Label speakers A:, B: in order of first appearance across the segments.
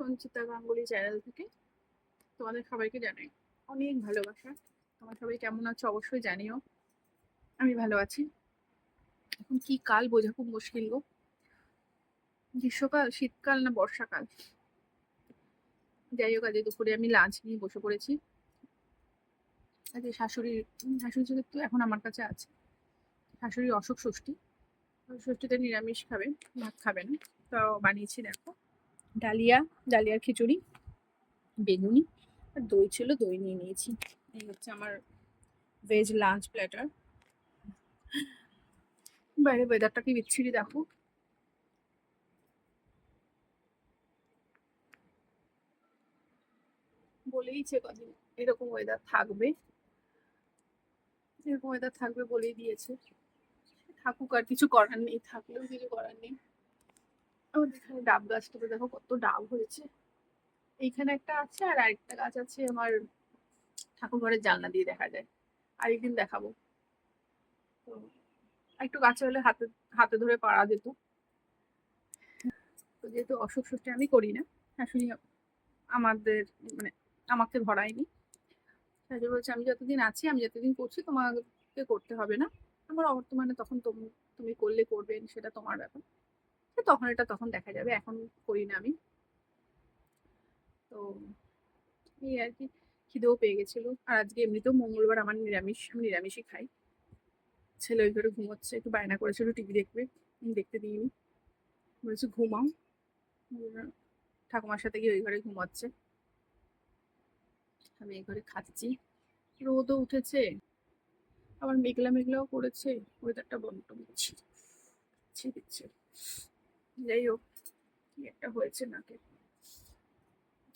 A: Sanchita Ganguly channel থেকে তোমাদের সবাইকে জানাই অনেক ভালোবাসা। তোমরা সবাই কেমন আছো অবশ্যই জানিও। আমি ভালো আছি। এখন কি কাল বোঝা খুব মুশকিল গো, গ্রীষ্মকাল, শীতকাল না বর্ষাকাল। যাই হোক, আজকে দুপুরে আমি লাঞ্চ নিয়ে বসে পড়েছি। আজকে শাশুড়ি যেহেতু এখন আমার কাছে আছে, শাশুড়ি অসুখ ষষ্ঠী, ষষ্ঠীতে নিরামিষ খাবে, ভাত খাবে না। তো বানিয়েছি দেখো ডালিয়ার খিচুড়ি, বেগুনি আর দই ছিল, দই নিয়ে নিয়েছি। এই হচ্ছে আমার ভেজ লাঞ্চ প্ল্যাটার। বাইরে ওয়েদারটা কি বিচ্ছিরি দেখো। বলেইছে কদিন এরকম ওয়েদার থাকবে, এরকম ওয়েদার থাকবে বলেই দিয়েছে। থাকুক, আর কিছু করার নেই, থাকলেও কিছু করার নেই। আমাদের এখানে ডাব গাছটাতে দেখো কত ডাব হয়েছে। এইখানে একটা আছে, আর আরেকটা গাছ আছে আমার ঠাকুর ঘরের জানলা দিয়ে দেখা যায়। আরেকদিন দেখাবো। তো একটু গাছে হলে হাতে হাতে ধরে পাড়া যেত। তো যেহেতু অসুখ ষষ্ঠী আমি করি না, শাশুড়ি আমাদের মানে আমাকে ধরায়নি। শাশুড়ি বলছে আমি যতদিন আছি, আমি যতদিন করছি তোমাকে করতে হবে না। আমার অবর্তমানে তখন তুমি করলে করবে, সেটা তোমার ব্যাপার। তখন এটা তখন দেখা যাবে, এখন করি না আমি। তো এই আর কি, খিদেও পেয়ে গেছিল। আর আজকে এমনিতেও মঙ্গলবার আমার নিরামিষ, আমি নিরামিষই খাই। ছেলে ওই ঘরে ঘুমোচ্ছে, একটু বায়না করেছিল টিভি দেখবে, আমি দেখতে দিইনি, বলেছি ঘুমাও। ঠাকুমার সাথে গিয়ে ওই ঘরে ঘুমাচ্ছে, আমি এই ঘরে খাচ্ছি। রোদও উঠেছে, আবার মেঘলা মেঘলাও করেছে, ওয়েদারটা বড্ড দিচ্ছে দিচ্ছে। যাই হোক, কি একটা হয়েছে নাকি।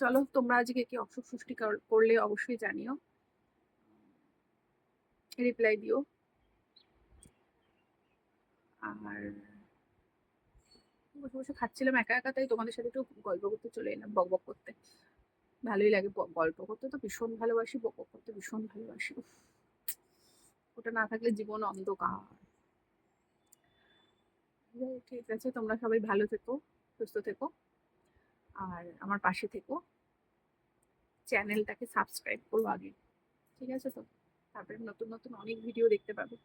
A: চলো, তোমরা আজকে কি অসুখ সৃষ্টি করলে অবশ্যই জানিও, রিপ্লাই দিও। আর বসে বসে খাচ্ছিলাম একা একা, তাই তোমাদের সাথে একটু গল্প করতে চলে এলাম, বক বক করতে। ভালোই লাগে, গল্প করতে তো ভীষণ ভালোবাসি, বক বক করতে ভীষণ ভালোবাসি। উফ, ওটা না থাকলে জীবন অন্ধকার। ঠিক আছে, তোমরা সবাই ভালো থেকো, সুস্থ থেকো, আর আমার পাশে থেকো। চ্যানেলটাকে সাবস্ক্রাইব করো আগে, ঠিক আছে তো? তারপরে নতুন নতুন অনেক ভিডিও দেখতে পাবে।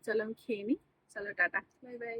A: চলো আমি খেয়ে নিই। চলো টাটা, বাই বাই।